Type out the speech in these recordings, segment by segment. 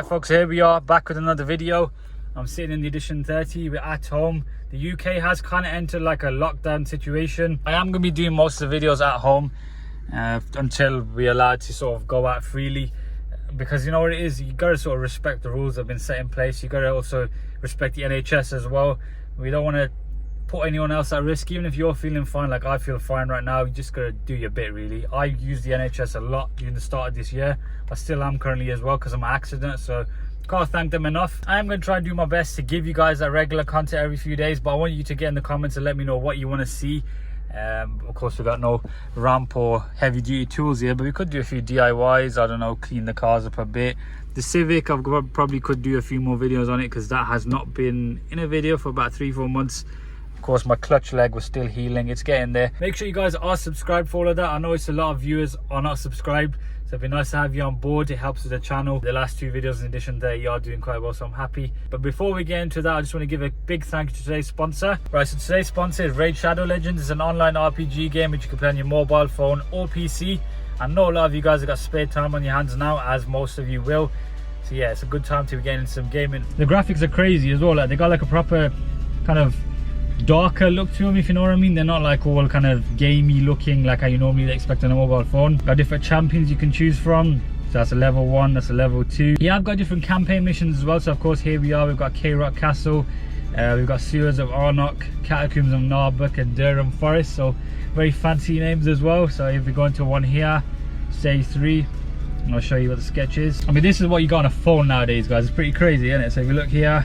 Right folks, here we are back with another video. I'm sitting in the Edition 30. We're at home. The UK has kind of entered like a lockdown situation. I am going to be doing most of the videos at home until we're allowed to sort of go out freely, because you know what it is, you got to sort of respect the rules that have been set in place. You got to also respect the NHS as well. We don't want to put anyone else at risk. Even if you're feeling fine like I feel fine right now, you just got to do your bit really. I used the NHS a lot during the start of this year. I still am currently as well because of my accident, so can't thank them enough. I am going to try and do my best to give you guys that regular content every few days, but I want you to get in the comments and let me know what you want to see. Of course, we got no ramp or heavy duty tools here, but we could do a few DIYs. I don't know, clean the cars up a bit. The Civic, I probably could do a few more videos on it because that has not been in a video for about 3-4 months. Of course, my clutch leg was still healing. It's getting there. Make sure you guys are subscribed for all of that. I know it's a lot of viewers are not subscribed, so it'd be nice to have you on board. It helps with the channel. The last 2 videos in addition there, you are doing quite well, so I'm happy. But before we get into that, I just want to give a big thank you to today's sponsor. Right, so today's sponsor is Raid Shadow Legends. It's an online RPG game which you can play on your mobile phone or PC. I know a lot of you guys have got spare time on your hands now, as most of you will. So yeah, it's a good time to be getting into some gaming. The graphics are crazy as well. Like, they got like a proper kind of darker look to them, if you know what I mean. They're not like all kind of gamey looking like how you normally expect on a mobile phone. Got different champions you can choose from. So that's a level 1, that's a level 2. Yeah, I've got different campaign missions as well. So of course, here we are. We've got K-Rock Castle, we've got Sewers of Arnock, Catacombs of Narbuck, and Durham Forest. So very fancy names as well. So if we go into one here, stage 3, I'll show you what the sketch is. I mean, this is what you got on a phone nowadays, guys. It's pretty crazy, isn't it? So if you look here,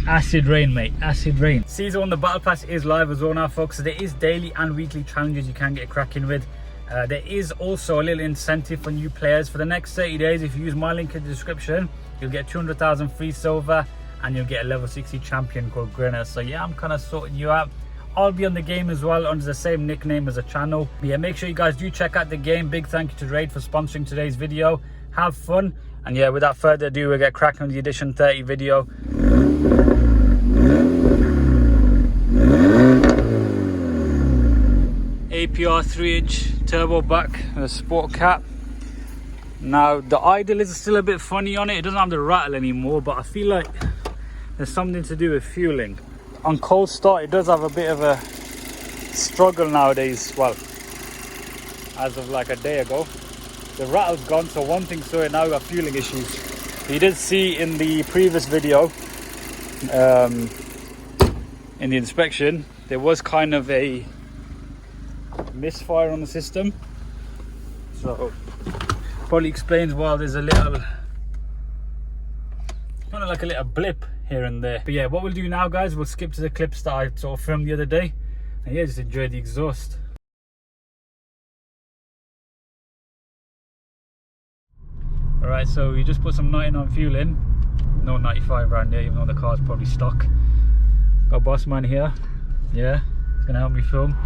acid rain, mate, acid rain. Season 1, the battle pass is live as well now, folks. So there is daily and weekly challenges you can get cracking with. There is also a little incentive for new players. For the next 30 days, if you use my link in the description, you'll get 200,000 free silver and you'll get a level 60 champion called Grinner. So yeah, I'm kind of sorting you out. I'll be on the game as well under the same nickname as the channel. But yeah, make sure you guys do check out the game. Big thank you to Raid for sponsoring today's video. Have fun. And yeah, without further ado, we'll get cracking with the Edition 30 video. APR 3-inch turbo back with a sport cap. Now the idle is still a bit funny on it. It doesn't have the rattle anymore, but I feel like there's something to do with fueling. On cold start, it does have a bit of a struggle nowadays. Well, as of like a day ago, the rattle's gone. So one thing, so it now got fueling issues. You did see in the previous video, in the inspection, there was kind of a misfire on the system. So probably explains why there's a little, kind of like a little blip here and there. But yeah, what we'll do now, guys, we'll skip to the clips that I sort of filmed the other day, and yeah, just enjoy the exhaust. Alright, so we just put some 99 fuel in. No 95 around there, even though the car's probably stock. Got boss man here. Yeah, he's gonna help me film.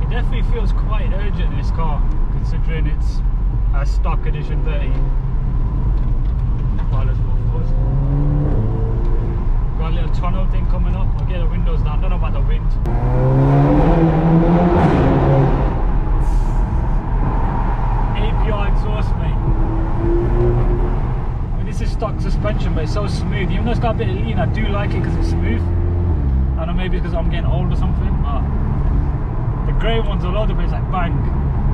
It definitely feels quite urgent, this car, considering it's a stock Edition 30. Got a little tunnel thing coming up. I'll get the windows down. Don't know about the wind. APR exhaust, mate. I mean, this is stock suspension, but it's so smooth. Even though it's got a bit of lean, I do like it because it's smooth. I don't know, maybe it's because I'm getting old or something, but the grey ones all over the place, like bang.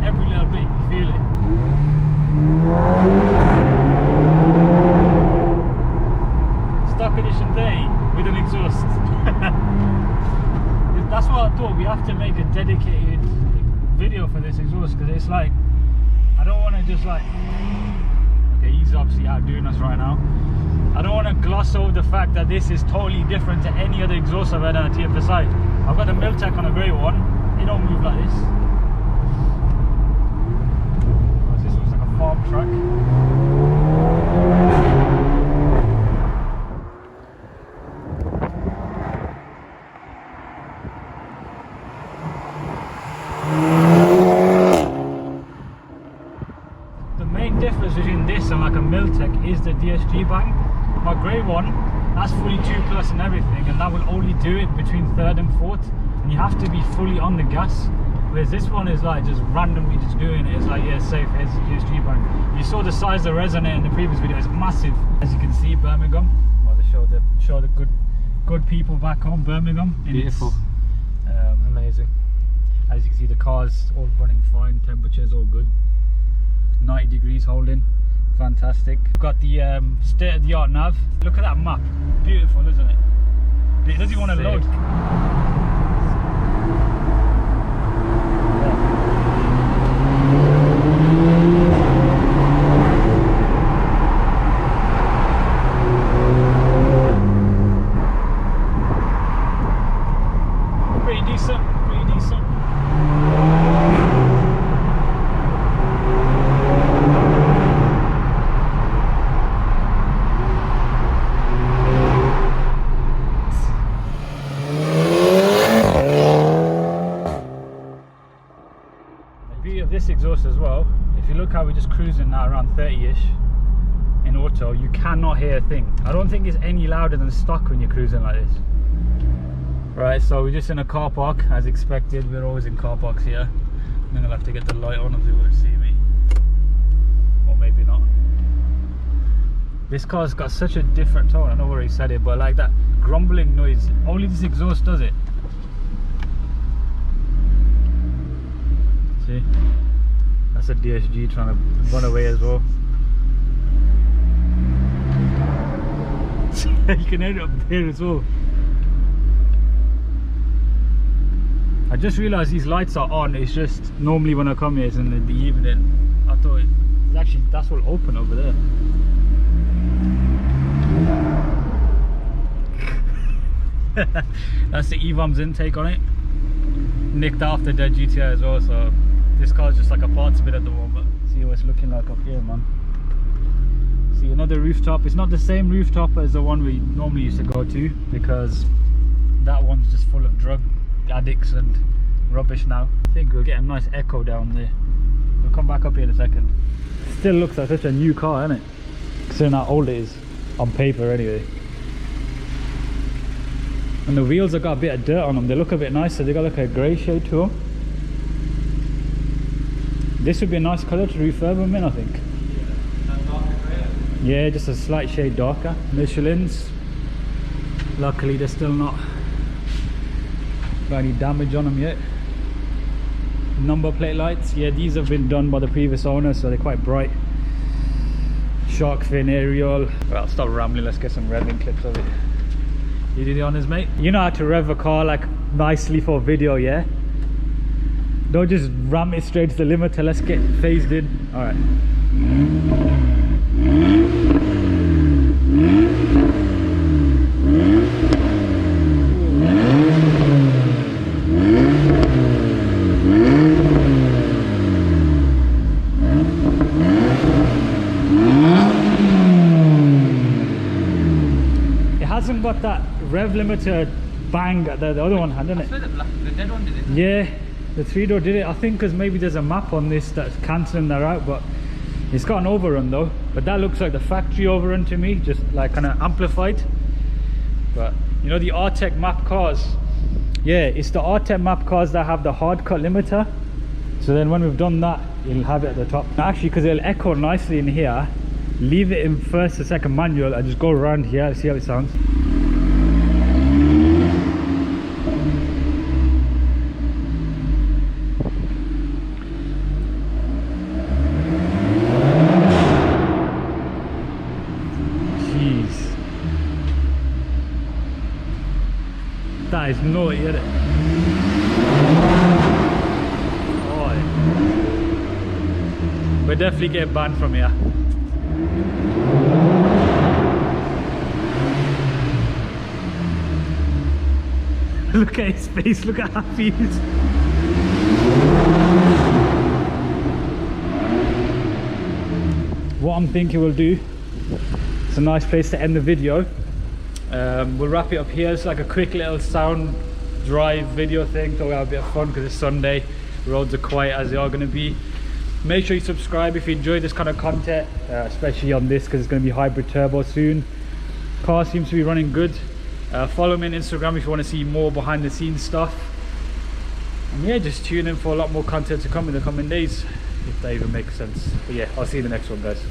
Every little bit, you feel it. Stock Edition 30 with an exhaust. That's what I thought. We have to make a dedicated video for this exhaust, because it's like, I don't want to just like, okay, he's obviously outdoing us right now. I don't want to gloss over the fact that this is totally different to any other exhaust I've had on a TFSI. I've got the Miltech on a grey one. They don't move like this. This looks like a farm track. The main difference between this and like a Miltech is the DSG bang. My grey one, that's fully 2+ and everything, and that will only do it between 3rd and 4th, and you have to be fully on the gas. Whereas this one is like just randomly just doing it. It's like, yeah, safe, here's the USG bank. You saw the size of the resonator in the previous video, it's massive. As you can see, Birmingham. Well, they show the good people back home, Birmingham. Beautiful. Amazing. As you can see, the car's all running fine, temperature's all good. 90 degrees holding, fantastic. We've got the state-of-the-art nav. Look at that map, beautiful, isn't it? It doesn't want to load. Pretty decent, pretty decent. This exhaust as well, if you look how we're just cruising now around 30ish in auto, you cannot hear a thing. I don't think it's any louder than stock when you're cruising like this. Right, so we're just in a car park as expected. We're always in car parks here. Then I'll have to get the light on if they won't see me, or maybe not. This car's got such a different tone. I know where he said it, but like that grumbling noise, only this exhaust does it. See? That's a DSG trying to run away as well. You can hear it up there as well. I just realised these lights are on. It's just normally when I come here it's in the evening. I thought it's actually, that's all open over there. That's the EVOM's intake on it. Nicked off the dead GTI as well, so this car's just like a parts bit at the moment. See what it's looking like up here, man. See, another rooftop. It's not the same rooftop as the one we normally used to go to, because that one's just full of drug addicts and rubbish now. I think we'll get a nice echo down there. We'll come back up here in a second. Still looks like such a new car, isn't it? Considering how old it is, on paper anyway. And the wheels have got a bit of dirt on them. They look a bit nicer. They got like a grey shade to them. This would be a nice colour to refurb them in, I think. Yeah, just a slight shade darker. Michelin's, luckily they're still not got any damage on them yet. Number plate lights, yeah, these have been done by the previous owner, so they're quite bright. Shark fin aerial. Well, stop rambling, let's get some revving clips of it. You do the honours, mate. You know how to rev a car like nicely for video, yeah? Don't just ram it straight to the limiter. Let's get phased in. All right. It hasn't got that rev limiter bang that the other one had, didn't it? The dead one did it. Yeah. The 3-door did it. I think because maybe there's a map on this that's cancelling that out, but it's got an overrun though. But that looks like the factory overrun to me, just like kind of amplified. But you know the R-Tech map cars? Yeah, it's the R-Tech map cars that have the hard cut limiter. So then when we've done that, you'll have it at the top. Actually, because it'll echo nicely in here, leave it in first or second manual and just go around here, see how it sounds. That is naughty, isn't it? Oh, we're definitely getting banned from here. Look at his face, look at how happy he is. What I'm thinking we'll do, it's a nice place to end the video. We'll wrap it up here. It's like a quick little sound drive video thing, so we'll have a bit of fun because it's Sunday, roads are quiet as they are going to be. Make sure you subscribe if you enjoy this kind of content, especially on this because it's going to be hybrid turbo soon. Car seems to be running good. Follow me on Instagram if you want to see more behind the scenes stuff. And yeah, just tune in for a lot more content to come in the coming days, if that even makes sense. But yeah, I'll see you in the next one, guys.